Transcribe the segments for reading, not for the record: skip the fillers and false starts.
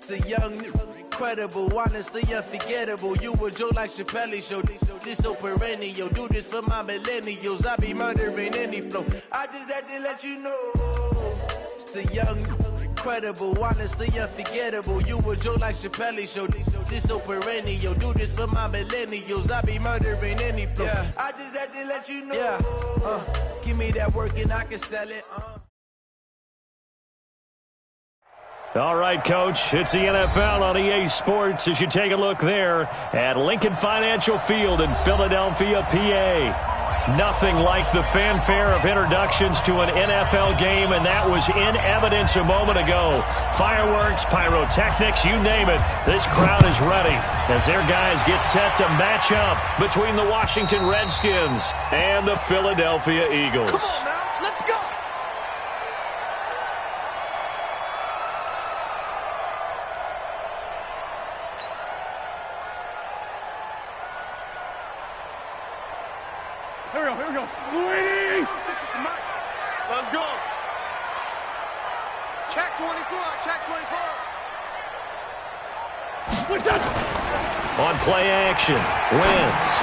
The young, incredible, honestly unforgettable. You a joke like Chappelle Show. This so perennial. Do this for my millennials. I be murdering any flow. I just had to let you know. It's the young, incredible, honestly unforgettable. You a joke like Chappelle Show. This so perennial. Do this for my millennials. I be murdering any flow. Yeah. I just had to let you know. Yeah. Give me that work and I can sell it. All right, Coach, it's the NFL on EA Sports as you take a look there at Lincoln Financial Field in Philadelphia, PA. Nothing like the fanfare of introductions to an NFL game, and that was in evidence a moment ago. Fireworks, pyrotechnics, you name it. This crowd is ready as their guys get set to match up between the Washington Redskins and the Philadelphia Eagles. Come on now, let's go. Here we go. Waiting. Let's go. Check 24. Check 24. What's that? On play action, Wentz.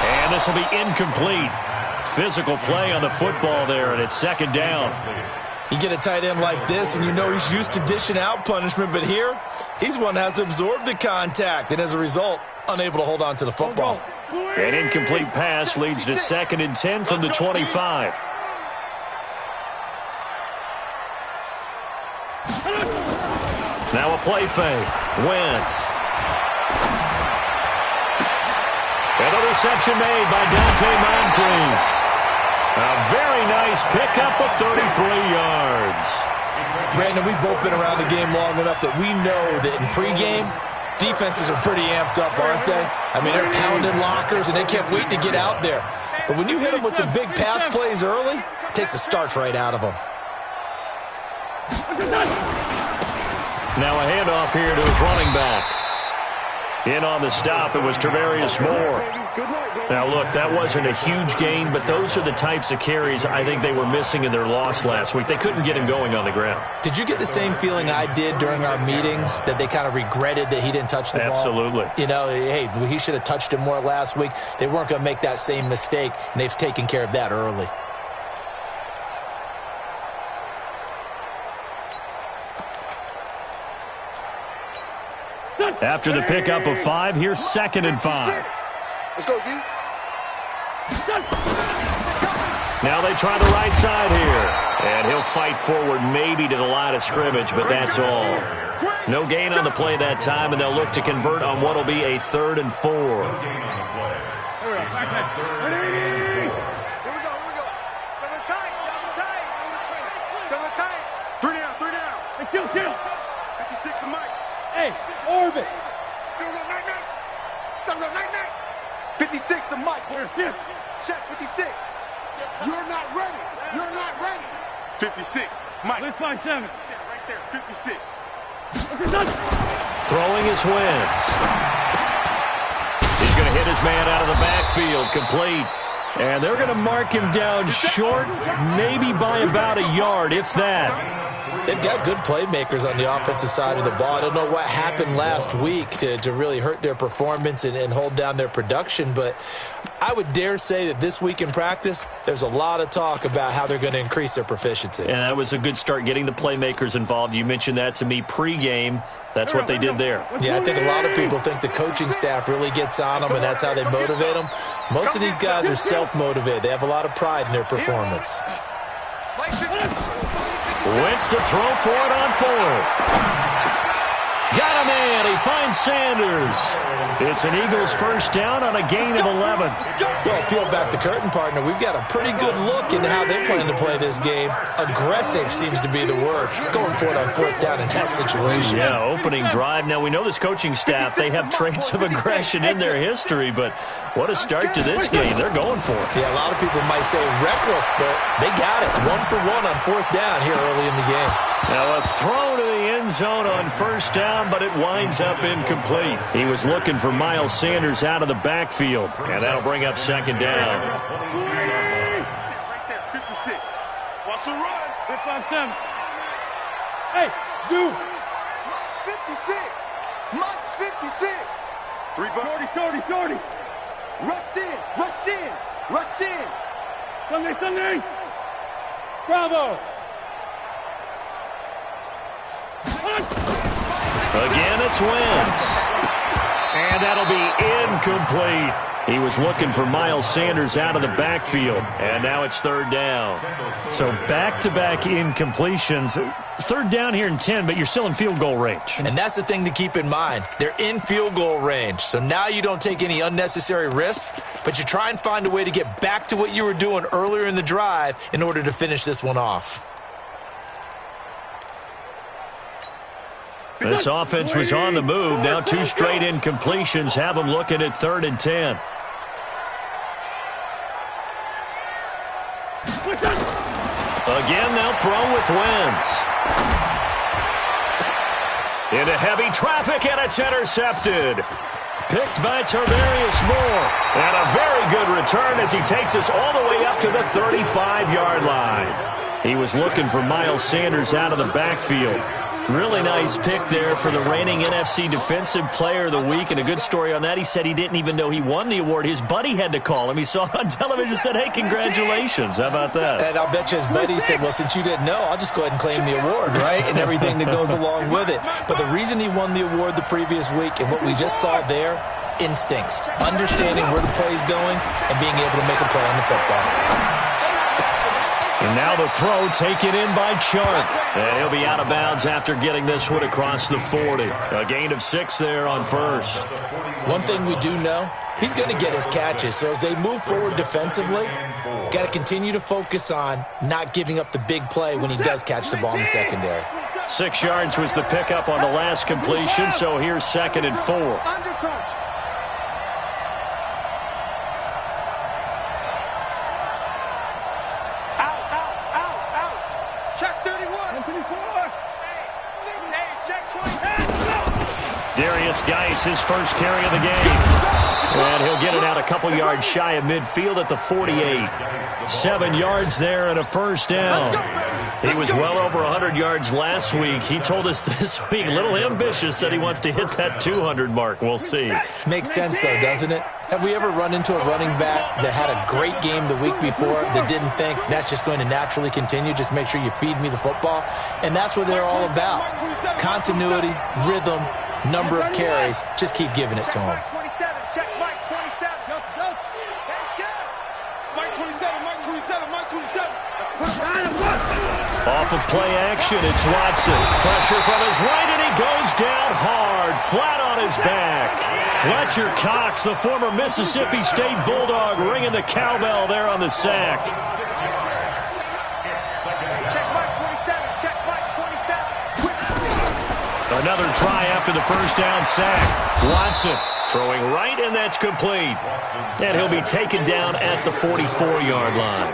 And this will be incomplete. Physical play on the football there, and it's second down. You get a tight end like this, and you know he's used to dishing out punishment, but here, he's one that has to absorb the contact, and as a result, unable to hold on to the football. An incomplete pass leads to 2nd and 10 from the 25. Now a play fake. Wentz. And a reception made by Dante Moncrief. A very nice pickup of 33 yards. Brandon, we've both been around the game long enough that we know that in pregame, defenses are pretty amped up, aren't they? I mean, they're pounding lockers, and they can't wait to get out there. But when you hit them with some big pass plays early, it takes the starch right out of them. Now a handoff here to his running back. In on the stop, it was Travarius Moore. Now, look, that wasn't a huge gain, but those are the types of carries I think they were missing in their loss last week. They couldn't get him going on the ground. Did you get the same feeling I did during our meetings, that they kind of regretted that he didn't touch the ball? Absolutely. You know, hey, he should have touched him more last week. They weren't going to make that same mistake, and they've taken care of that early. After the pickup of 5, here's 2nd and 5. Let's go, D. Now they try the right side here. And he'll fight forward maybe to the line of scrimmage, but that's all. No gain on the play that time, and they'll look to convert on what will be a 3rd and 4. Here we go. Double tight. 3 down. Kill. 56 to Mike. Hey, orbit. 56 to Mike. Check 56. You're not ready. 56. Mike. Let's find 7. Yeah, right there. 56. Throwing his Wentz. He's going to hit his man out of the backfield, complete. And they're going to mark him down short, maybe by about a yard, if that. They've got good playmakers on the offensive side of the ball. I don't know what happened last week to really hurt their performance and hold down their production, but I would dare say that this week in practice, there's a lot of talk about how they're going to increase their proficiency. And that was a good start, getting the playmakers involved. You mentioned that to me pregame. That's what they did there. Yeah, I think a lot of people think the coaching staff really gets on them, and that's how they motivate them. Most of these guys are self-motivated. They have a lot of pride in their performance. Wentz to throw for it on 4th. Got a man. He finds Sanders. It's an Eagles first down on a gain of 11. Well, peel back the curtain, partner. We've got a pretty good look into how they plan to play this game. Aggressive seems to be the word. Going for it on 4th down in that situation. Yeah, opening drive. Now, we know this coaching staff, they have traits of aggression in their history, but what a start to this game. They're going for it. Yeah, a lot of people might say reckless, but they got it. 1 for 1 on 4th down here early in the game. Now a throw to the end zone on first down, but it winds up incomplete. He was looking for Miles Sanders out of the backfield, and that'll bring up 2nd down. Right there, 56. Watch the run. 5-7. Hey, Zoo. 56. Mike's 56. 3 bucks. Shorty. Rush in. Sunday. Bravo. Again, it's Wentz. And that'll be incomplete. He was looking for Miles Sanders out of the backfield, and now it's third down. So back-to-back incompletions. Third down here in 10, but you're still in field goal range. And that's the thing to keep in mind. They're in field goal range. So now you don't take any unnecessary risks, but you try and find a way to get back to what you were doing earlier in the drive in order to finish this one off. This offense was on the move. Now 2 straight incompletions have them looking at 3rd and 10. Again, they'll throw with Wentz. Into heavy traffic, and it's intercepted. Picked by Tarvarius Moore. And a very good return as he takes us all the way up to the 35-yard line. He was looking for Miles Sanders out of the backfield. Really nice pick there for the reigning NFC Defensive Player of the Week, and a good story on that. He said he didn't even know he won the award. His buddy had to call him. He saw it on television and said, hey, congratulations. How about that? And I'll bet you his buddy said, well, since you didn't know, I'll just go ahead and claim the award, right? And everything that goes along with it. But the reason he won the award the previous week and what we just saw there, instincts, understanding where the play is going and being able to make a play on the football. And now the throw taken in by Chark. And he'll be out of bounds after getting this one across the 40. A gain of 6 there on first. One thing we do know, he's going to get his catches. So as they move forward defensively, got to continue to focus on not giving up the big play when he does catch the ball in the secondary. 6 yards was the pickup on the last completion, so here's 2nd and 4. Geis, his first carry of the game. And he'll get it out a couple yards shy of midfield at the 48. 7 yards there and a first down. He was well over 100 yards last week. He told us this week, a little ambitious, said he wants to hit that 200 mark. We'll see. Makes sense, though, doesn't it? Have we ever run into a running back that had a great game the week before that didn't think that's just going to naturally continue? Just make sure you feed me the football. And that's what they're all about. Continuity, rhythm, number of carries. Just keep giving it to him. Check Mike 27. Go. That's good. Mike 27. Off of play action, it's Watson. Pressure from his right, and he goes down hard, flat on his back. Fletcher Cox, the former Mississippi State Bulldog, ringing the cowbell there on the sack. Check Mike 27. Another try after the first down sack. Watson throwing right, and that's complete. And he'll be taken down at the 44-yard line.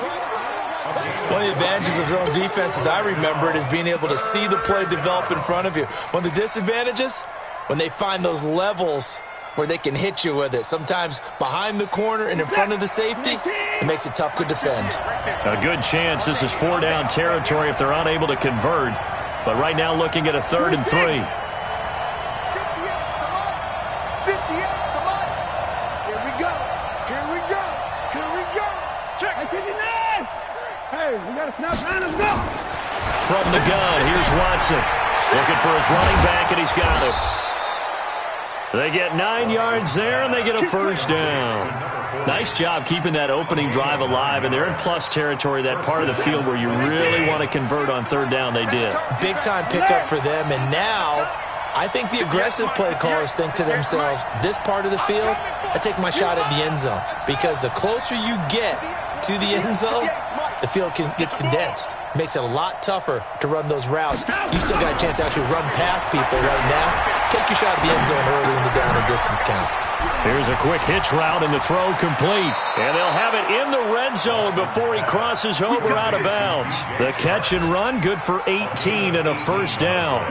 One of the advantages of zone defense, as I remember it, is being able to see the play develop in front of you. One of the disadvantages, when they find those levels where they can hit you with it, sometimes behind the corner and in front of the safety, it makes it tough to defend. A good chance this is 4-down territory if they're unable to convert. But right now looking at a 3rd and 3. 58, come on. Here we go. Check. 59. Hey, we got a snap. Let's go. From the gun, here's Watson. Looking for his running back, and he's got it. They get 9 yards there, and they get a first down. Nice job keeping that opening drive alive, and they're in plus territory, that part of the field where you really want to convert on 3rd down. They did. Big-time pickup for them, and now I think the aggressive play callers think to themselves, this part of the field, I take my shot at the end zone, because the closer you get to the end zone, the field gets condensed. Makes it a lot tougher to run those routes. You still got a chance to actually run past people right now. Take your shot at the end zone early in the down and distance count. Here's a quick hitch route, and the throw complete. And they'll have it in the red zone before he crosses over out of bounds. The catch and run, good for 18 and a first down.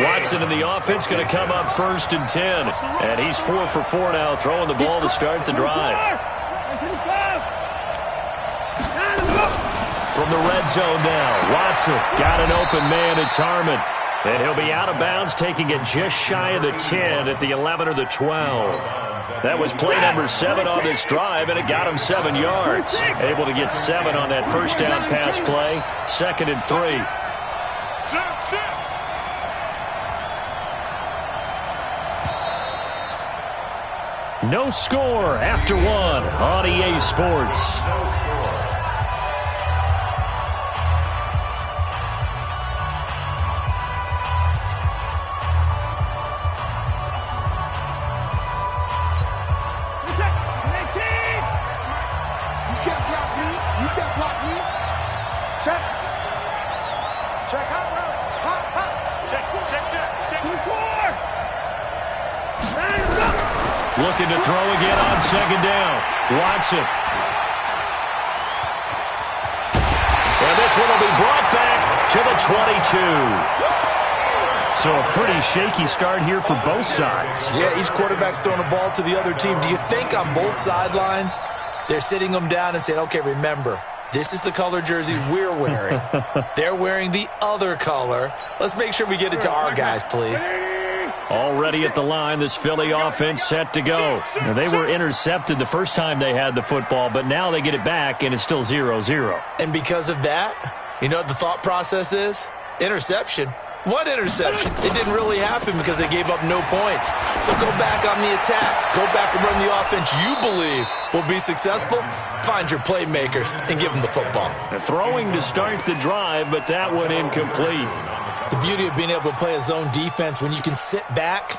Watson and the offense going to come up 1st and 10. And he's 4 for 4 now, throwing the ball to start the drive. From the red zone now, Watson got an open man. It's Harmon. And he'll be out of bounds, taking it just shy of the 10 at the 11 or the 12. That was play number 7 on this drive, and it got him 7 yards. Able to get 7 on that first down pass play. 2nd and 3. No score after 1 on EA Sports. Looking to throw again on 2nd down. Watson. And this one will be brought back to the 22. So a pretty shaky start here for both sides. Yeah, each quarterback's throwing a ball to the other team. Do you think on both sidelines they're sitting them down and saying, okay, remember, this is the color jersey we're wearing. They're wearing the other color. Let's make sure we get it to our guys, please. Already at the line, this Philly offense set to go. Now, they were intercepted the first time they had the football, but now they get it back, and it's still 0-0. And because of that, you know what the thought process is? Interception. What interception? It didn't really happen because they gave up no points. So go back on the attack. Go back and run the offense you believe will be successful. Find your playmakers and give them the football. Throwing to start the drive, but that one incomplete. The beauty of being able to play a zone defense when you can sit back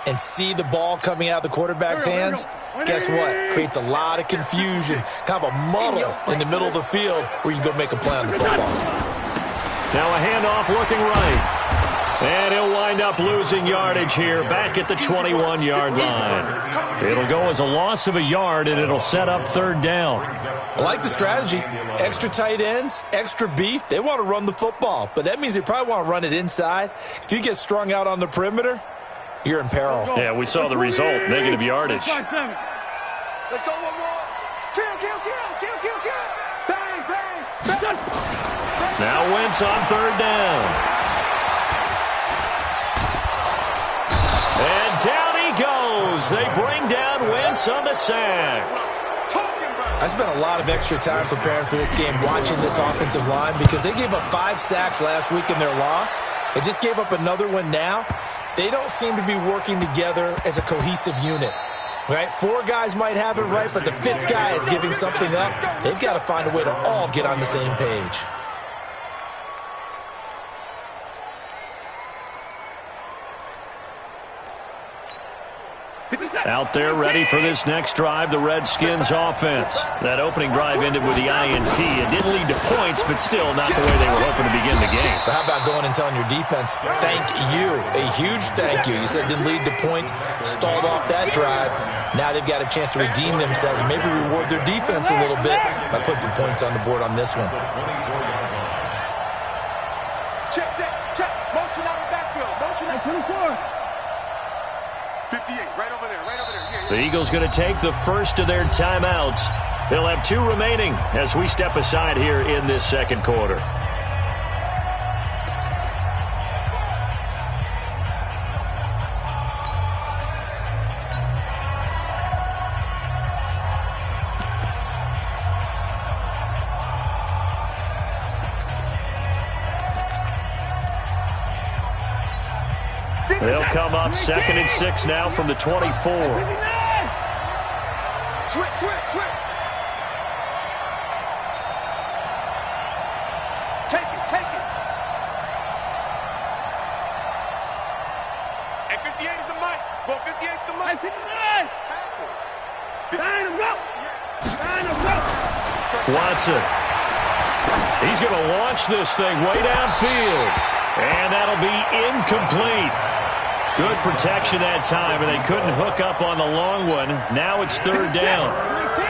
and see the ball coming out of the quarterback's hands, guess what? Creates a lot of confusion, kind of a muddle in the middle of the field where you can go make a play on the football. Now a handoff looking right. And he'll wind up losing yardage here back at the 21-yard line. It'll go as a loss of a yard, and it'll set up 3rd down. I like the strategy. Extra tight ends, extra beef. They want to run the football, but that means they probably want to run it inside. If you get strung out on the perimeter, you're in peril. Yeah, we saw the result, negative yardage. Let's go one more. Kill. Bang. Now Wentz on 3rd down. And down he goes. They bring down Wentz on the sack. I spent a lot of extra time preparing for this game watching this offensive line because they gave up 5 sacks last week in their loss. They just gave up another one now. They don't seem to be working together as a cohesive unit. Right? 4 guys might have it right, but the 5th guy is giving something up. They've got to find a way to all get on the same page. Out there ready for this next drive, the Redskins offense. That opening drive ended with the INT. It didn't lead to points, but still not the way they were hoping to begin the game. But how about going and telling your defense, thank you, a huge thank you. You said it didn't lead to points, stalled off that drive. Now they've got a chance to redeem themselves and maybe reward their defense a little bit by putting some points on the board on this one. Check. Motion out of the backfield. Motion out. 24. 58, right over there. The Eagles going to take the first of their timeouts. They'll have 2 remaining as we step aside here in this 2nd quarter. They'll come up 2nd and 6 now from the 24. Switch. Take it. And 58 is the mic. Well, 58 is the mic. 59. Line him up. Watson. He's going to launch this thing way downfield. And that'll be incomplete. Good protection that time, and they couldn't hook up on the long one. Now it's 3rd down.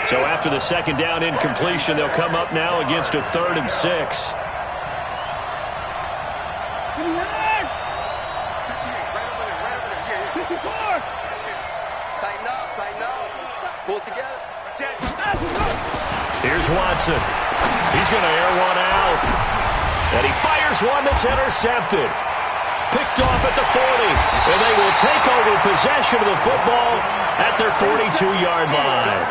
So after the 2nd down incompletion, they'll come up now against a 3rd and 6. Pull it together. Here's Watson. He's going to air one out. And he fires one that's intercepted. picked off at the 40. And they will take over possession of the football at their 42-yard line.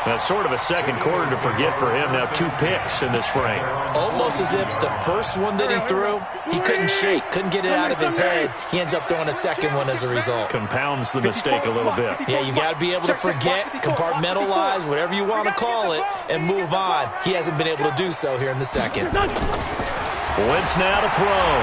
That's sort of a second quarter to forget for him. Now 2 picks in this frame. Almost as if the first one that he threw, he couldn't shake, couldn't get it out of his head. He ends up throwing a second one as a result. Compounds the mistake a little bit. Yeah, you got to be able to forget, compartmentalize, whatever you want to call it, and move on. He hasn't been able to do so here in the second. Wentz now to throw.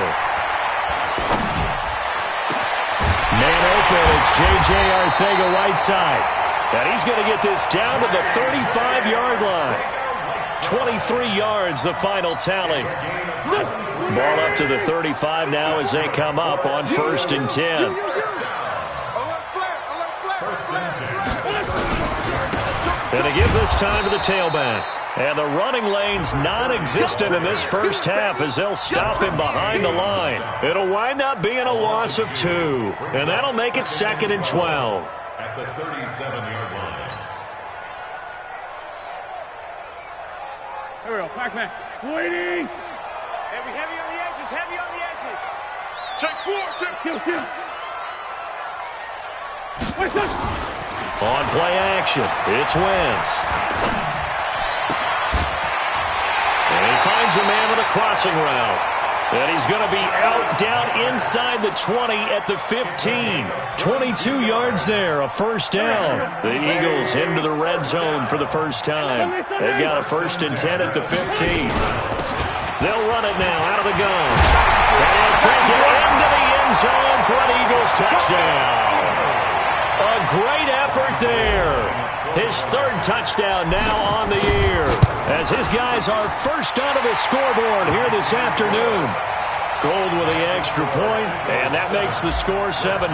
Man open, it's J.J. Arcega-Whiteside. And he's going to get this down to the 35-yard line. 23 yards, the final tally. Ball up to the 35 now as they come up on 1st and 10. And they give this time to the tailback. And the running lane's non-existent in this first half as they'll stop him behind the line. It'll wind up being a loss of 2. And that'll make it 2nd and 12. At the 37-yard line. Here we go. Back. Waiting. Heavy on the edges. Heavy on the edges. Check 4. Check. Kill. Wait, On play action, it's Wentz. And he finds a man with a crossing route. And he's going to be out down inside the 20 at the 15. 22 yards there, a first down. The Eagles into the red zone for the first time. They've got a 1st and 10 at the 15. They'll run it now out of the gun. And he'll take it into the end zone for an Eagles touchdown. A great effort there. His 3rd touchdown now on the year as his guys are first onto the scoreboard here this afternoon. Gold with the extra point, and that makes the score 7-0.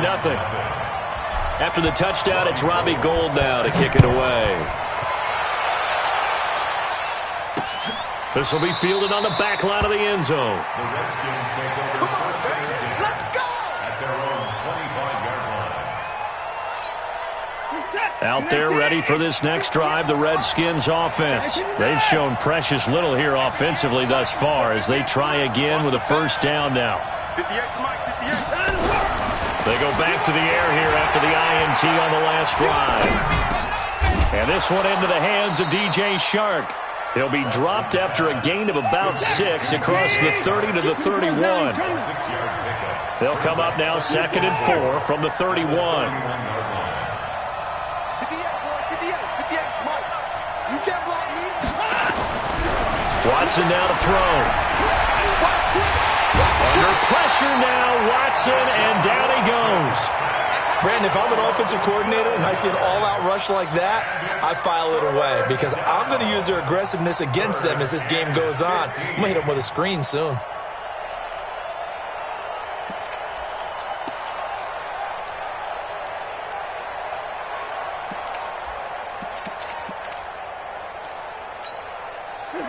After the touchdown, it's Robbie Gould now to kick it away. This will be fielded on the back line of the end zone. The Redskins take over Let's go! at their own 25-yard line. Out there ready for this next drive, the Redskins offense. They've shown precious little here offensively thus far as they try again with a first down now. 58, Mike, 58. They go back to the air here after the INT on the last drive. And this one into the hands of DJ Shark. He'll be dropped after a gain of about 6 across the 30 to the 31. 6-yard pickup. They'll come up now 2nd and 4 from the 31. 58, Mike. You can't block me. Watson now to throw. Under pressure now, Watson, and down he goes. Brandon, if I'm an offensive coordinator and I see an all-out rush like that, I file it away because I'm going to use their aggressiveness against them as this game goes on. I'm going to hit them with a screen soon.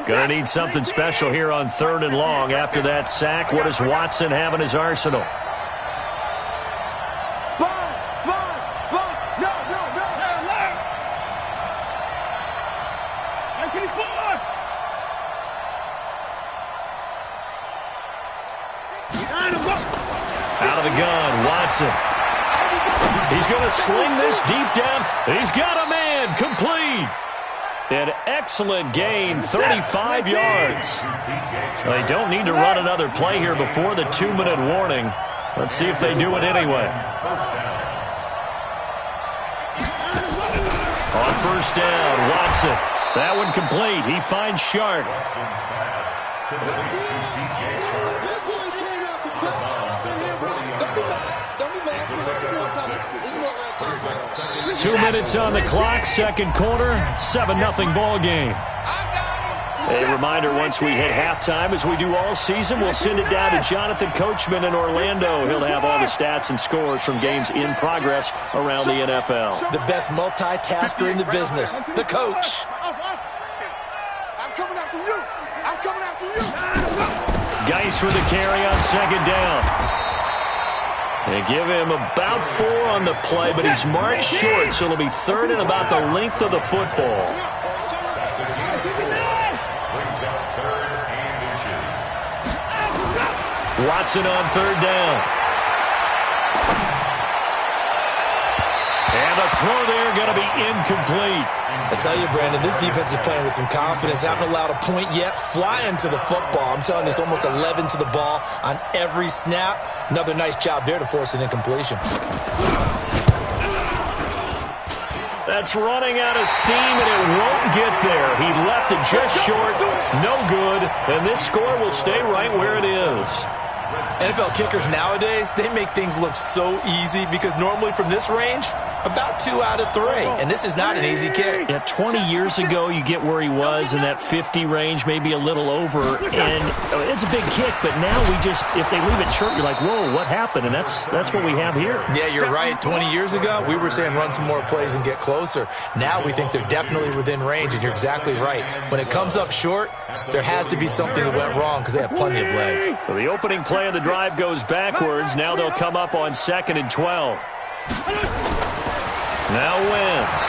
Going to need something special here on 3rd and long. After that sack, what does Watson have in his arsenal? Sponge. No. Out of the gun, Watson. He's going to sling this deep down. He's got a man, complete. An excellent gain, 35 yards. They don't need to run another play here before the 2-minute warning. Let's see if they do it anyway. On first down, Watson. That one complete. He finds Shark. 2 minutes on the clock, second quarter, 7-0 ball game. A reminder, once we hit halftime, as we do all season, we'll send it down to Jonathan Coachman in Orlando. He'll have all the stats and scores from games in progress around the NFL. The best multitasker in the business, the coach. I'm coming after you. Geis with the carry on second down. They give him about 4 on the play, but he's marked short, so it'll be 3rd and about the length of the football. Watson on third down. And the throw there going to be incomplete. I tell you, Brandon, this defense is playing with some confidence. Haven't allowed a point yet. Flying to the football. I'm telling you, it's almost 11 to the ball on every snap. Another nice job there to force an incompletion. That's running out of steam, and it won't get there. He left it just short. No good. And this score will stay right where it is. NFL kickers nowadays, they make things look so easy because normally from this range, about 2 out of 3. And this is not an easy kick. Yeah, 20 years ago, you get where he was in that 50 range, maybe a little over. And it's a big kick, but now if they leave it short, you're like, whoa, what happened? And that's what we have here. Yeah, you're right. 20 years ago, we were saying run some more plays and get closer. Now we think they're definitely within range, and you're exactly right. When it comes up short, there has to be something that went wrong because they have plenty of legs. So the opening play of the drive goes backwards. Now they'll come up on 2nd and 12. Now Wentz.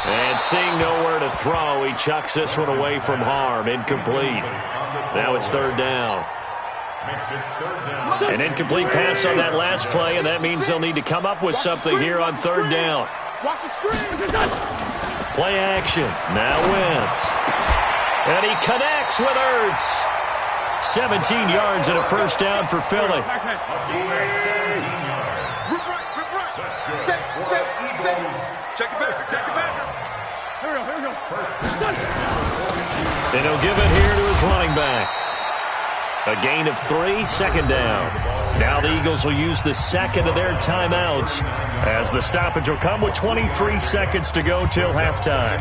And seeing nowhere to throw, he chucks this one away from harm. Incomplete. Now it's 3rd down. An incomplete pass on that last play, and that means they'll need to come up with something here on 3rd down. Watch the screen. Play action. Now Wentz. And he connects with Ertz. 17 yards and a first down for Philly. Rip right. Set. Check it back. Here we go. And he'll give it here to his running back. A gain of 3, 2nd down. Now the Eagles will use the second of their timeouts as the stoppage will come with 23 seconds to go till halftime.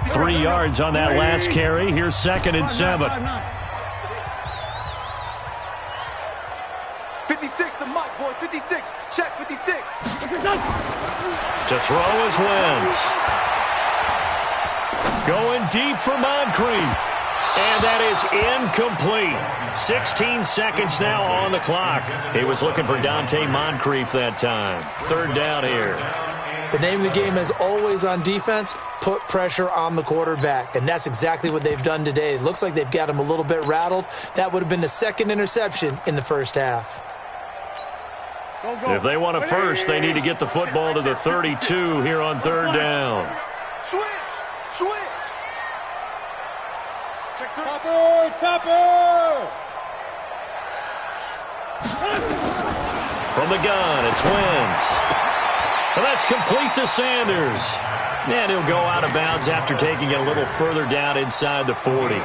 3 yards on that last carry. Here's 2nd and 7. 56, the mic, boys. 56. Check 56. To throw is Wentz. Going deep for Moncrief. And that is incomplete. 16 seconds now on the clock. He was looking for Dante Moncrief that time. 3rd down here. The name of the game is always on defense, put pressure on the quarterback. And that's exactly what they've done today. It looks like they've got him a little bit rattled. That would have been the 2nd interception in the first half. If they want a first, they need to get the football to the 32 here on 3rd down. Switch. Check Topper! From the gun, it's Wentz. And that's complete to Sanders. And he'll go out of bounds after taking it a little further down inside the 40.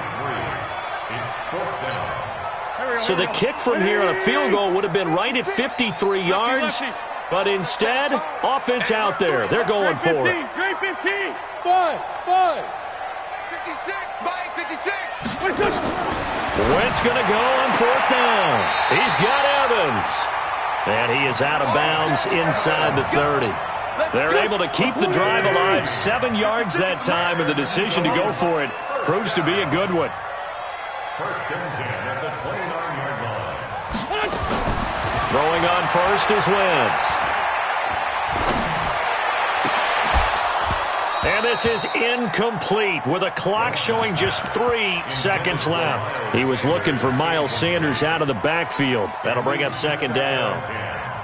So the kick from here on a field goal would have been right at 53 yards. But instead, offense out there. They're going for it. Great 15. 5. 56. Mike, 56. Wentz going to go on 4th down. He's got Evans. And he is out of bounds inside the 30. They're able to keep the drive alive. 7 yards that time, and the decision to go for it proves to be a good one. 1st and 10 at the 29-yard line. Throwing on first is Wentz. And this is incomplete with a clock showing just 3 seconds left. He was looking for Miles Sanders out of the backfield. That'll bring up 2nd down.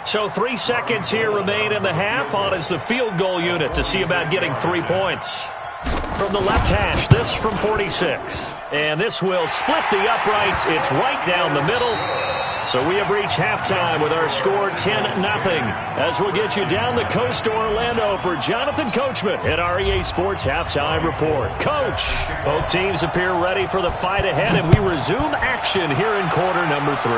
So 3 seconds here remain in the half. On is the field goal unit to see about getting 3 points. From the left hash, this from 46. And this will split the uprights. It's right down the middle. So we have reached halftime with our score 10-0. As we'll get you down the coast to Orlando for Jonathan Coachman at our EA Sports Halftime Report. Coach, both teams appear ready for the fight ahead, and we resume action here in quarter number 3.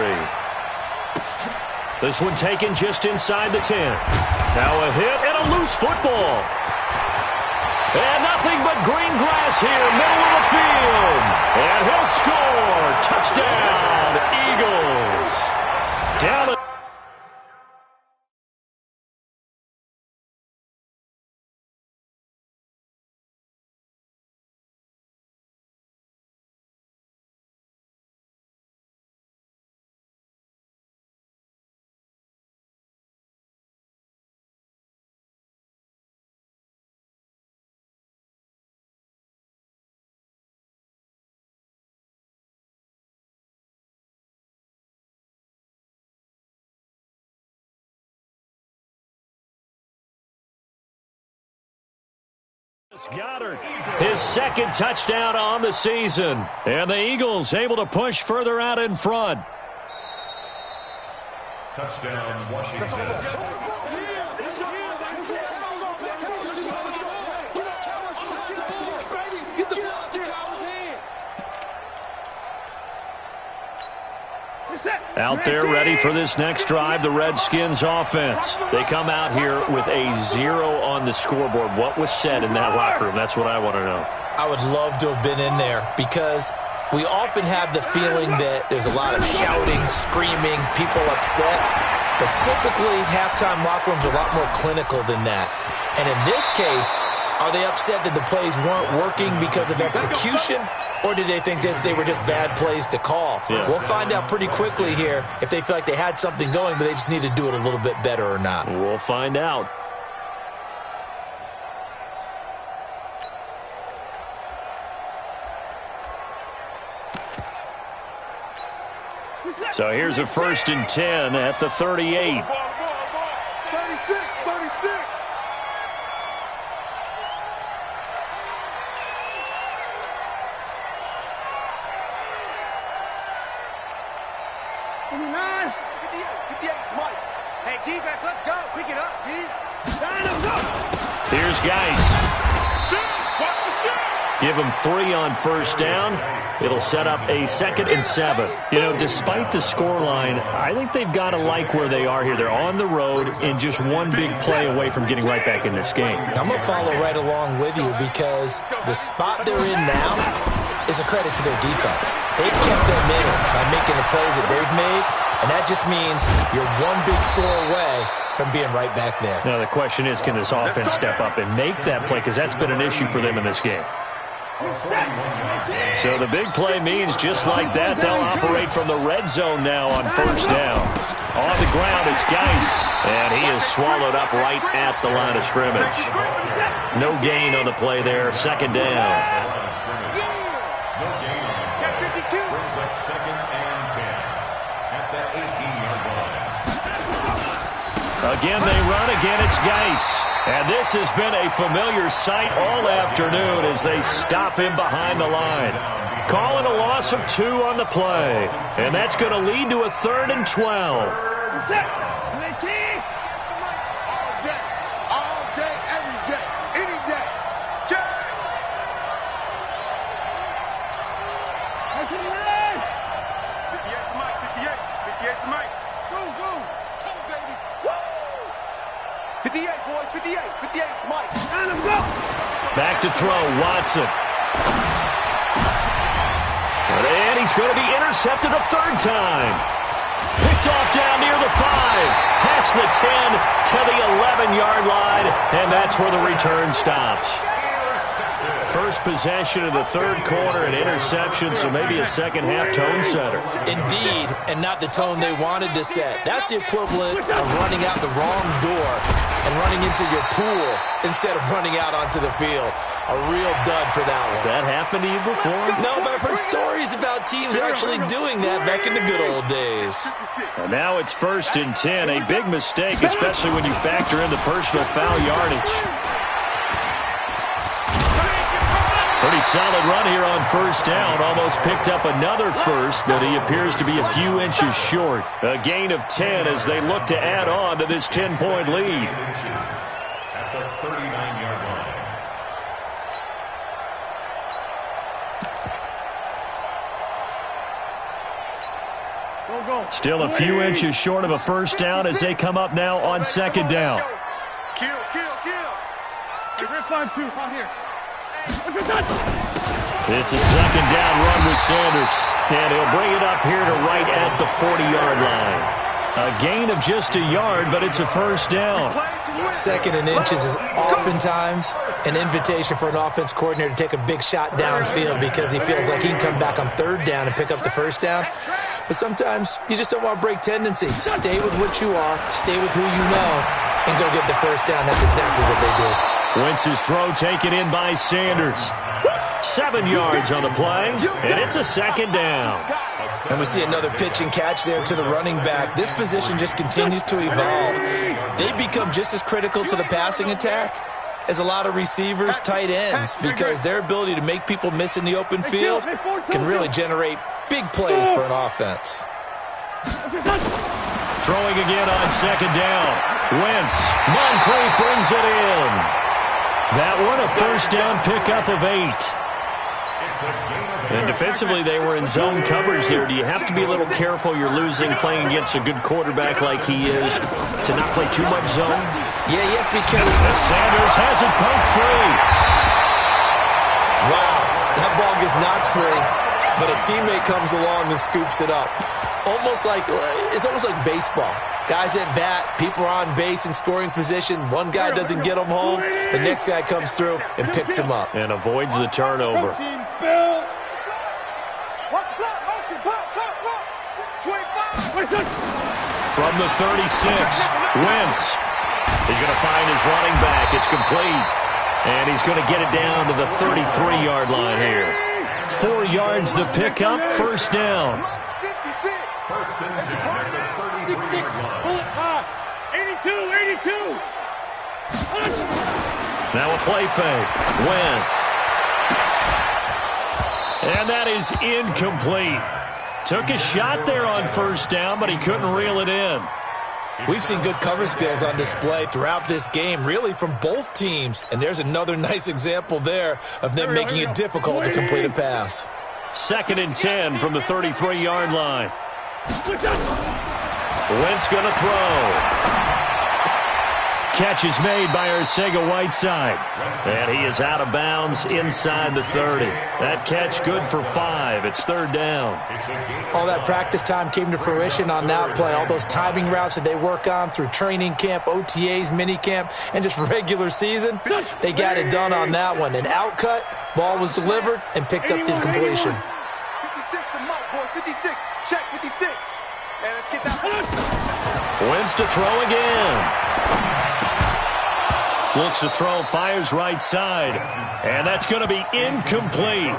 This one taken just inside the 10. Now a hit and a loose football. And nothing but green grass here, middle of the field. And he'll score. Touchdown, Eagles. Down Goddard, his second touchdown on the season. And the Eagles able to push further out in front. Touchdown, Washington. Out there ready for this next drive, the Redskins offense. They come out here with a 0 on the scoreboard. What was said in that locker room? That's what I want to know. I would love to have been in there because we often have the feeling that there's a lot of shouting, screaming, people upset. But typically, halftime locker rooms are a lot more clinical than that. And in this case, are they upset that the plays weren't working because of execution? Or did they think they were just bad plays to call? Yeah. We'll find out pretty quickly here if they feel like they had something going, but they just need to do it a little bit better or not. We'll find out. So here's a 1st and 10 at the 38. 36. Hey, defense, let's go. Pick it up, G. Here's Geis. Give him 3 on 1st down. It'll set up a 2nd and 7. You know, despite the scoreline, I think they've got to like where they are here. They're on the road and just one big play away from getting right back in this game. I'm going to follow right along with you because the spot they're in now is a credit to their defense. They've kept them in it by making the plays that they've made, and that just means you're one big score away from being right back there. Now, the question is, can this offense step up and make that play? Because that's been an issue for them in this game. So the big play means just like that, they'll operate from the red zone now on 1st down. On the ground, it's Geis, and he is swallowed up right at the line of scrimmage. No gain on the play there, 2nd down. No gain on the play. Brings up 2nd and 10 at the 18-yard line. Again, they run. Again, it's Geis. And this has been a familiar sight all afternoon as they stop him behind the line. Calling a loss of 2 on the play. And that's going to lead to a 3rd and 12. All day, every day, any day. Check. 58 to Mike, 58 to Mike. Go. Come, baby. Woo! 58, boys, 58 to Mike. And let's go. Back to throw, Watson. And he's going to be intercepted a 3rd time. Picked off down near the 5. Past the 10 to the 11-yard line. And that's where the return stops. First possession of the 3rd quarter, an interception, so maybe a second-half tone setter. Indeed, and not the tone they wanted to set. That's the equivalent of running out the wrong door and running into your pool instead of running out onto the field. A real dud for that one. Has that happened to you before? No, but I've heard stories about teams actually doing that back in the good old days. And now it's 1st and 10, a big mistake, especially when you factor in the personal foul yardage. Pretty solid run here on 1st down. Almost picked up another first, but he appears to be a few inches short. A gain of 10 as they look to add on to this 10-point lead. At the 39-yard line. Still a few inches short of a 1st down as they come up now on 2nd down. Kill. You're 5-2 out here. It's a 2nd down run with Sanders. And he'll bring it up here to right at the 40-yard line. A gain of just a yard, but it's a 1st down. 2nd and inches is oftentimes an invitation for an offense coordinator to take a big shot downfield because he feels like he can come back on 3rd down and pick up the 1st down. But sometimes you just don't want to break tendency. Stay with what you are, stay with who you know, and go get the 1st down. That's exactly what they did. Wentz's throw taken in by Sanders. 7 yards on the play, and it's a 2nd down. And we see another pitch and catch there to the running back. This position just continues to evolve. They become just as critical to the passing attack is a lot of receivers, tight ends, because their ability to make people miss in the open field can really generate big plays for an offense. Throwing again on second down. Wentz. Moncrief brings it in. That one a first down pickup of 8. And defensively, they were in zone coverage there. Do you have to be a little careful? You're losing playing against a good quarterback like he is to not play too much zone? Yeah, you have to be careful. As Sanders has it poked free. Wow, that ball gets knocked free, but a teammate comes along and scoops it up. It's almost like baseball. Guys at bat, people are on base in scoring position. One guy doesn't get him home. The next guy comes through and picks him up. And avoids the turnover. From the 36, Wentz. He's going to find his running back. It's complete. And he's going to get it down to the 33-yard line here. 4 yards the pickup, first down. First and 10 at the 33-yard line. 82. Now a play fake. Wentz. And that is incomplete. Took a shot there on first down, but he couldn't reel it in. We've seen good cover skills on display throughout this game, really from both teams. And there's another nice example there of them making it difficult to complete a pass. Second and 10 from the 33-yard line. Wentz going to throw. Catch is made by Arcega-Whiteside. And he is out of bounds inside the 30. That catch good for 5. It's third down. All that practice time came to fruition on that play. All those timing routes that they work on through training camp, OTAs, minicamp, and just regular season, they got it done on that one. An outcut, ball was delivered, and picked up the completion. 56 to Mike, boys. 56. Check 56. And let's get that. Wentz to throw again. Looks to throw, fires right side. And that's going to be incomplete.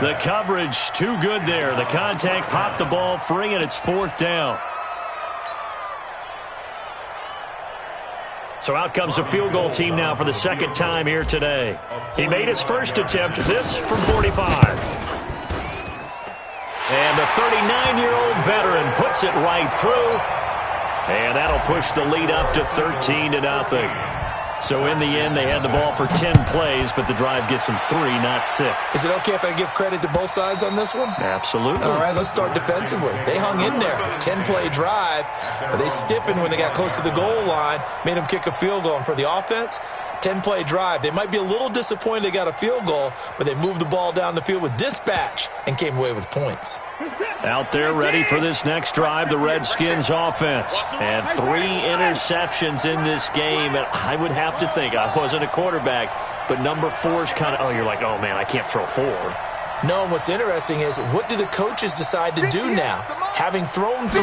The coverage too good there. The contact popped the ball free, and it's fourth down. So out comes a field goal team now for the second time here today. He made his first attempt, this from 45. And the 39-year-old veteran puts it right through. And that'll push the lead up to 13-0. So in the end, they had the ball for 10 plays, but the drive gets them 3, not 6. Is it okay if I give credit to both sides on this one? Absolutely. All right, let's start defensively. They hung in there. 10-play drive, but they stiffened when they got close to the goal line, made them kick a field goal. And for the offense, 10-play drive. They might be a little disappointed they got a field goal, but they moved the ball down the field with dispatch and came away with points. Out there ready for this next drive, the Redskins offense. And 3 interceptions in this game. And I would have to think, I wasn't a quarterback, but number 4 is kind of, you're like, oh, man, I can't throw 4. No, and what's interesting is, what do the coaches decide to do now? Having thrown 3,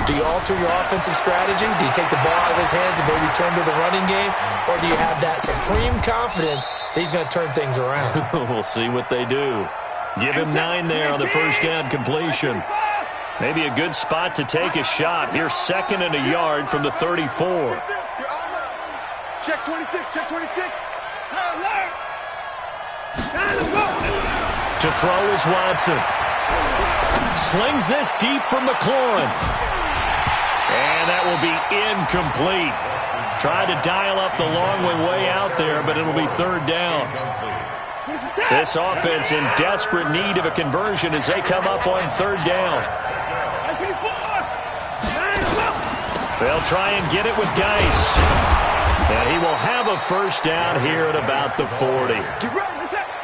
do you alter your offensive strategy? Do you take the ball out of his hands and maybe turn to the running game? Or do you have that supreme confidence that he's going to turn things around? We'll see what they do. Give him 9 there on the first down completion. Maybe a good spot to take a shot. Here's 2nd and a yard from the 34. Check 26, check 26. To throw is Watson. Slings this deep from McLaurin. And that will be incomplete. Tried to dial up the long way out there, but it'll be third down. This offense in desperate need of a conversion as they come up on third down. They'll try and get it with Geis. And he will have a first down here at about the 40.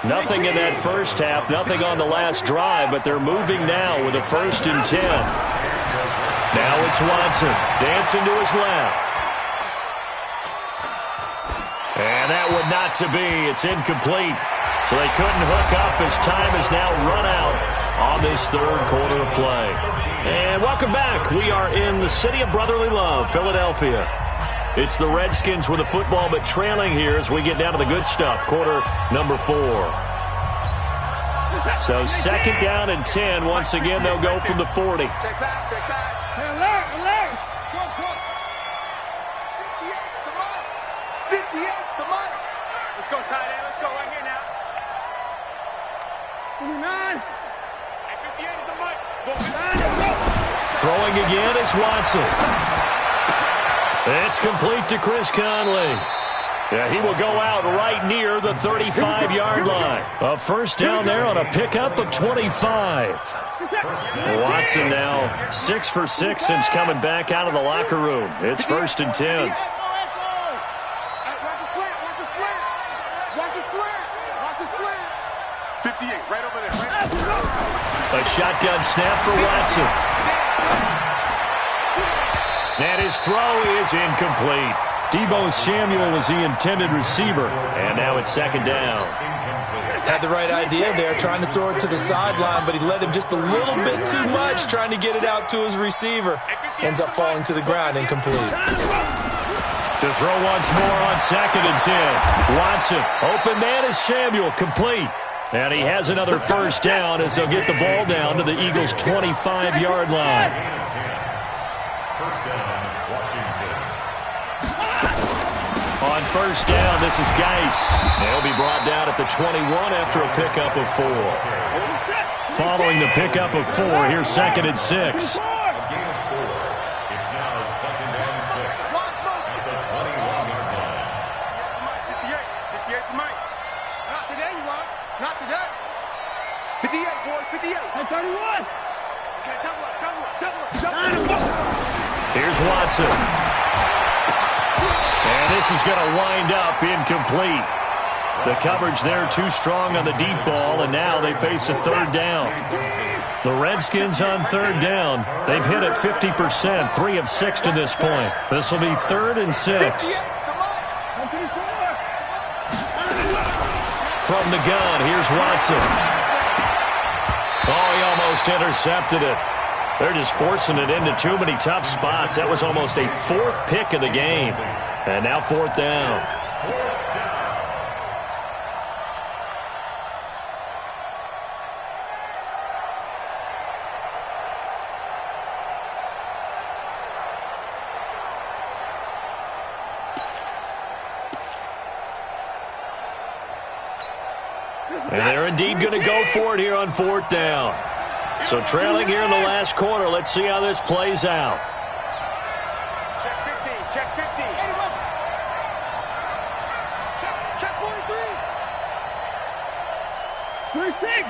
Nothing in that first half, nothing on the last drive, but they're moving now with a 1st and 10. Now it's Watson, dancing to his left. And that one not to be, it's incomplete. So they couldn't hook up as time has now run out on this third quarter of play. And welcome back. We are in the city of brotherly love, Philadelphia. It's the Redskins with the football, but trailing here as we get down to the good stuff, quarter number 4. So 2nd down and 10. Once again, they'll go from the 40. Check back. Alert. 58 to Mike. tight end. Let's go right here now. 9. Hey, 58 is a mic. Go, 59. Throwing again is Watson. It's complete to Chris Conley. Yeah, he will go out right near the 35-yard line. A first down there on a pickup of 25. Watson now 6 for 6 since coming back out of the locker room. It's 1st and 10. Watch a slant. 58, right over there. A shotgun snap for Watson. And his throw is incomplete. Deebo Samuel was the intended receiver, and now it's 2nd down. Had the right idea there, trying to throw it to the sideline, but he led him just a little bit too much, trying to get it out to his receiver. Ends up falling to the ground, incomplete. To throw once more on 2nd and 10. Watson, open man is Samuel, complete. And he has another first down as they'll get the ball down to the Eagles' 25-yard line. First down, Washington. On first down, this is Geis. He'll be brought down at the 21 after a pickup of 4. Following the pickup of 4, here's 2nd and 6. A gain of 4. It's now 2nd and 6 at the 21-yard line. 58 for Mike. Not today, you won't. Not today. 58, boys, 58. Hey, 31. Okay, double up. Here's Watson. And this is going to wind up incomplete. The coverage there too strong on the deep ball, and now they face a 3rd down. The Redskins on 3rd down. They've hit it 50%, 3 of 6 to this point. This will be 3rd and 6. From the gun, here's Watson. Oh, he almost intercepted it. They're just forcing it into too many tough spots. That was almost a 4th pick of the game. And now 4th down. And they're indeed going to go for it here on 4th down. So trailing here in the last quarter. Let's see how this plays out. Check 15. Check 15. Check 43. 36.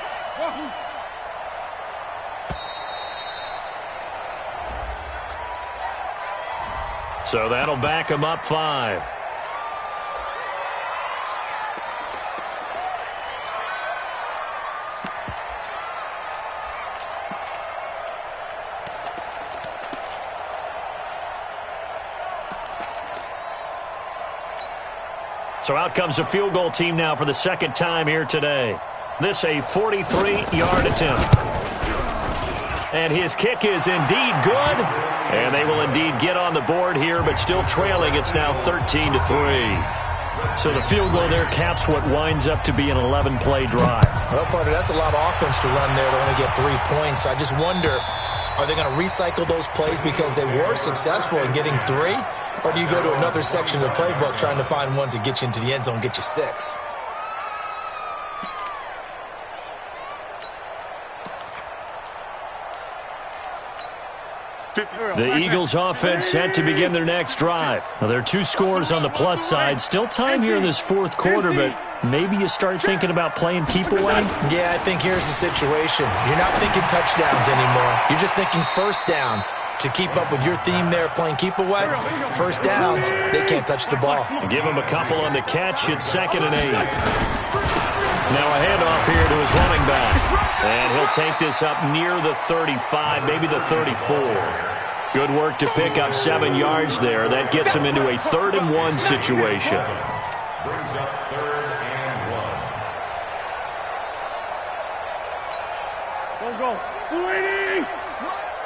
So that'll back him up 5. So out comes a field goal team now for the 2nd time here today. This a 43-yard attempt. And his kick is indeed good. And they will indeed get on the board here, but still trailing. It's now 13-3. So the field goal there caps what winds up to be an 11-play drive. Well, partner, that's a lot of offense to run there to only get 3 points. I just wonder, are they going to recycle those plays because they were successful in getting 3? Or do you go to another section of the playbook trying to find ones that get you into the end zone, get you 6? The Eagles offense set to begin their next drive. Now, there are 2 scores on the plus side. Still time here in this 4th quarter, but maybe you start thinking about playing keep away? Yeah, I think here's the situation. You're not thinking touchdowns anymore. You're just thinking first downs. To keep up with your theme there, playing keep away, first downs, they can't touch the ball. Give him a couple on the catch. It's 2nd and 8. Now a handoff here to his running back. And he'll take this up near the 35, maybe the 34. Good work to pick up 7 yards there. That gets him into a 3rd and 1 situation. Brings up 3rd and 1. Go. 280.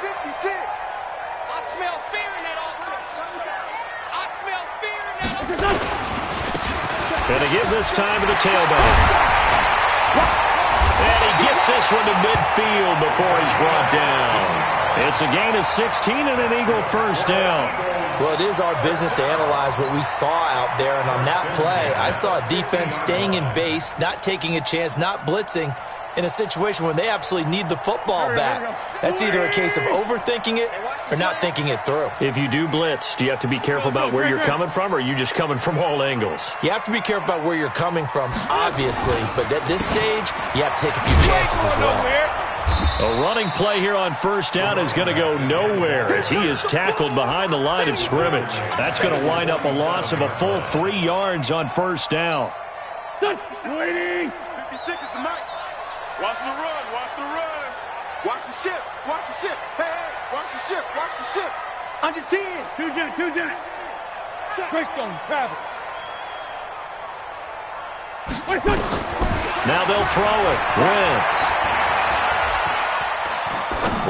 56. I smell fear in that offense. I smell fear in that offense. And they give this time to the tailback. And he gets this one to midfield before he's brought down. It's a gain of 16 and an Eagle first down. Well, it is our business to analyze what we saw out there, and on that play, I saw a defense staying in base, not taking a chance, not blitzing in a situation where they absolutely need the football back. That's either a case of overthinking it or not thinking it through. If you do blitz, do you have to be careful about where you're coming from, or are you just coming from all angles? You have to be careful about where you're coming from, obviously, but at this stage, you have to take a few chances as well. A running play here on first down is going to go nowhere as he is tackled behind the line of scrimmage. That's going to wind up a loss of a full 3 yards on first down. Waiting. 56 is the mic. Watch the run. Watch the run. Watch the ship. Watch the ship. Hey, watch the ship. Watch the ship. Under 10. Two Jack. Greystone, travel. Now they'll throw it. Wentz.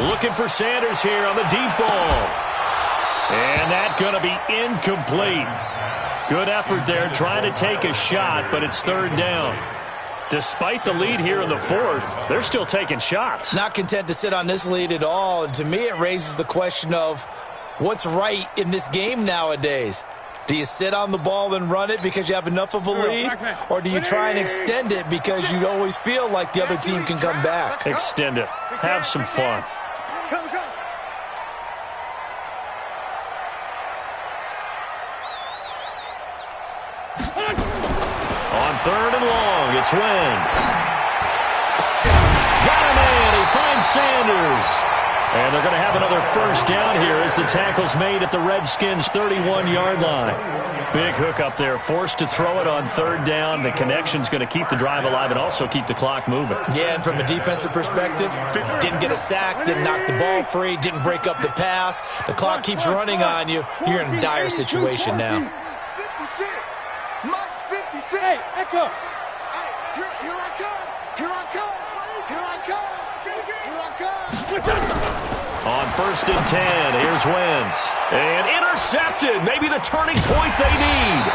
Looking for Sanders here on the deep ball. And that's going to be incomplete. Good effort there trying to take a shot, but it's third down. Despite the lead here in the fourth, they're still taking shots. Not content to sit on this lead at all. And to me, it raises the question of what's right in this game nowadays. Do you sit on the ball and run it because you have enough of a lead? Or do you try and extend it because you always feel like the other team can come back? Extend it. Have some fun. Come. On third and long, it's Wentz. Got a man. He finds Sanders. And they're going to have another first down here as the tackle's made at the Redskins' 31-yard line. Big hook up there, forced to throw it on third down. The connection's going to keep the drive alive and also keep the clock moving. Yeah, and from a defensive perspective, didn't get a sack, didn't knock the ball free, didn't break up the pass. The clock keeps running on you. You're in a dire situation now. 56. Mike's 56. Hey, Echo. Hey, here I come. Here I come. Here I come. Here I come. On first and 10, here's Wentz. And intercepted. Maybe the turning point they need.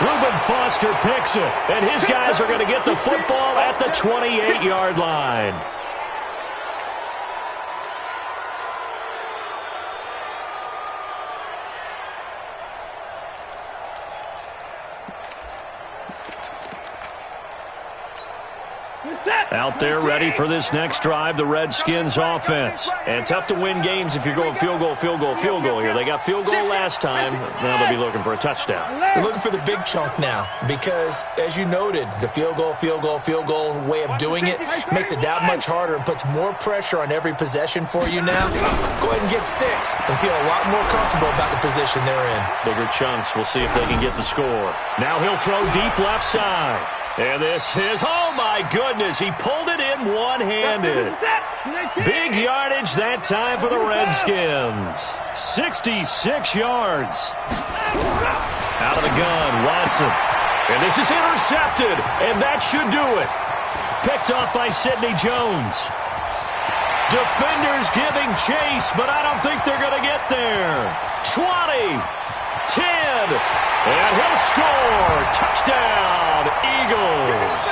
Reuben Foster picks it. And his guys are going to get the football at the 28-yard line. Out there ready for this next drive, the Redskins offense. And tough to win games if you're going field goal here. They got field goal last time. Now they'll be looking for a touchdown. They're looking for the big chunk now because, as you noted, the field goal way of doing it makes it that much harder and puts more pressure on every possession for you now. Go ahead and get 6 and feel a lot more comfortable about the position they're in. Bigger chunks. We'll see if they can get the score. Now he'll throw deep left side. And this is, oh my goodness, he pulled it in one-handed. Big yardage that time for the Redskins. 66 yards. Out of the gun, Watson. And this is intercepted, and that should do it. Picked off by Sidney Jones. Defenders giving chase, but I don't think they're going to get there. 20, 10, and he'll score. Touchdown, Eagles.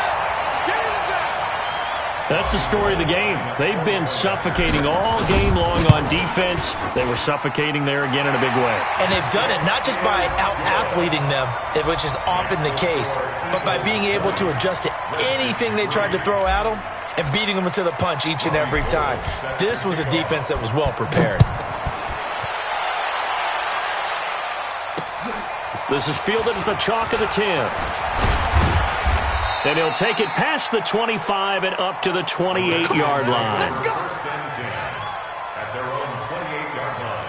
That's the story of the game. They've been suffocating all game long on defense. They were suffocating there again in a big way. And they've done it not just by out-athleting them, which is often the case, but by being able to adjust to anything they tried to throw at them and beating them to the punch each and every time. This was a defense that was well prepared. This is fielded at the chalk of the 10. And he'll take it past the 25 and up to the 28-yard line. First and 10 at their own 28-yard line.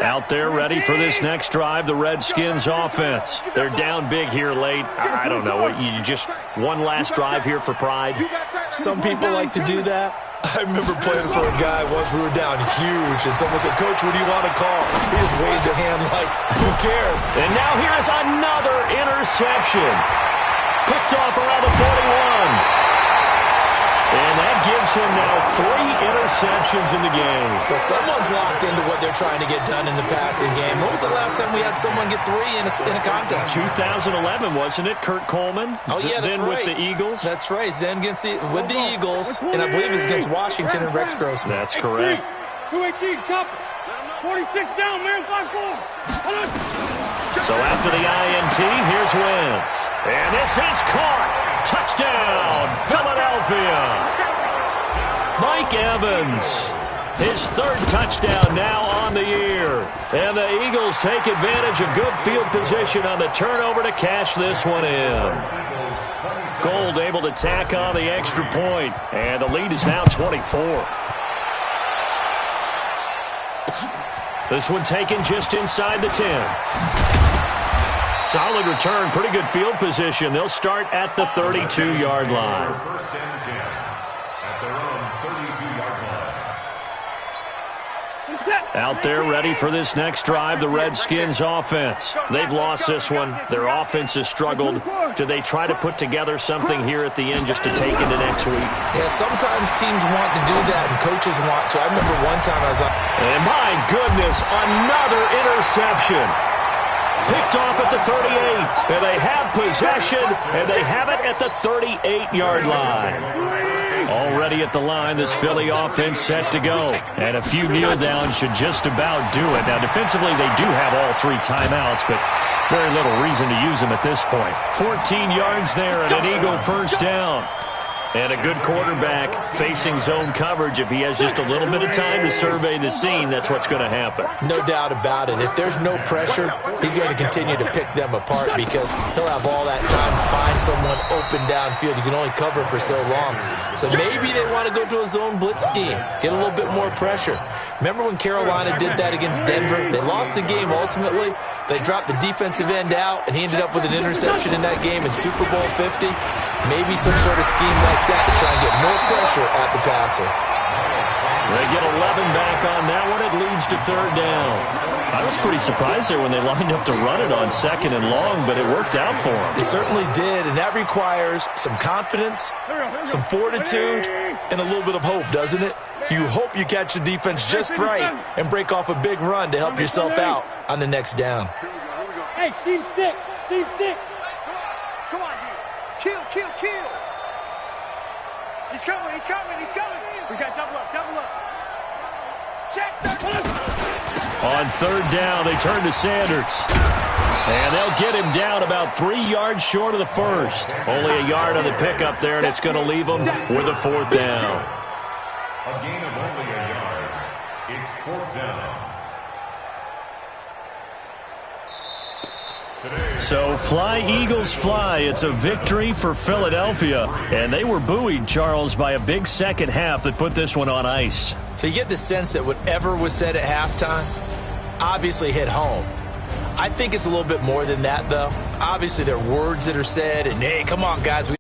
Out there ready for this next drive, the Redskins offense. They're down big here late. I don't know. You just one last drive here for pride? Some people like to do that. I remember playing for a guy once. We were down huge, and someone said, "Coach, what do you want to call?" He just waved a hand like, who cares? And now here's another interception. Picked off around the 41. And that gives gives him now 3 interceptions in the game. Well, someone's locked into what they're trying to get done in the passing game. When was the last time we had someone get 3 in a contest? 2011, wasn't it? Kurt Coleman. Oh, yeah, that's then right. With the Eagles. That's right. Then with the Eagles, and I believe it's against Washington and Rex Grossman. That's correct. 218, chopper. 46 down, man, 5-4. So after the INT, here's Wentz. And this is caught. Touchdown, Philadelphia. Mike Evans, his 3rd touchdown now on the year. And the Eagles take advantage of good field position on the turnover to cash this one in. Gold able to tack on the extra point, and the lead is now 24. This one taken just inside the 10. Solid return, pretty good field position. They'll start at the 32-yard line. First and 10 at their own 32-yard line. Out there ready for this next drive, the Redskins offense. They've lost this one. Their offense has struggled. Do they try to put together something here at the end just to take into next week? Yeah, sometimes teams want to do that and coaches want to. I remember one time I was on. And my goodness, another interception. Picked off at the 38, and they have possession, and they have it at the 38-yard line. Already at the line, this Philly offense set to go. And a few kneel downs should just about do it. Now, defensively, they do have all 3 timeouts, but very little reason to use them at this point. 14 yards there and an Eagle first down. And a good quarterback facing zone coverage. If he has just a little bit of time to survey the scene, that's what's going to happen. No doubt about it. If there's no pressure, he's going to continue to pick them apart because he'll have all that time to find someone open downfield. You can only cover for so long. So maybe they want to go to a zone blitz scheme, get a little bit more pressure. Remember when Carolina did that against Denver? They lost the game ultimately. They dropped the defensive end out, and he ended up with an interception in that game in Super Bowl 50. Maybe some sort of scheme like that to try and get more pressure at the passer. They get 11 back on that one. It leads to 3rd down. I was pretty surprised there when they lined up to run it on 2nd and long, but it worked out for them. It certainly did, and that requires some confidence, some fortitude, and a little bit of hope, doesn't it? You hope you catch the defense just right and break off a big run to help yourself out on the next down. Hey, team 6. Team 6. Come on, D. Kill. He's coming. We got double up. Check that. On 3rd down, they turn to Sanders. And they'll get him down about 3 yards short of the first. Only a yard on the pickup there, and it's going to leave them with a 4th down. A gain of only a yard. It's 4th down. So fly, Eagles, fly. It's a victory for Philadelphia. And they were buoyed, Charles, by a big second half that put this one on ice. So you get the sense that whatever was said at halftime obviously hit home. I think it's a little bit more than that, though. Obviously, there are words that are said, and, hey, come on, guys.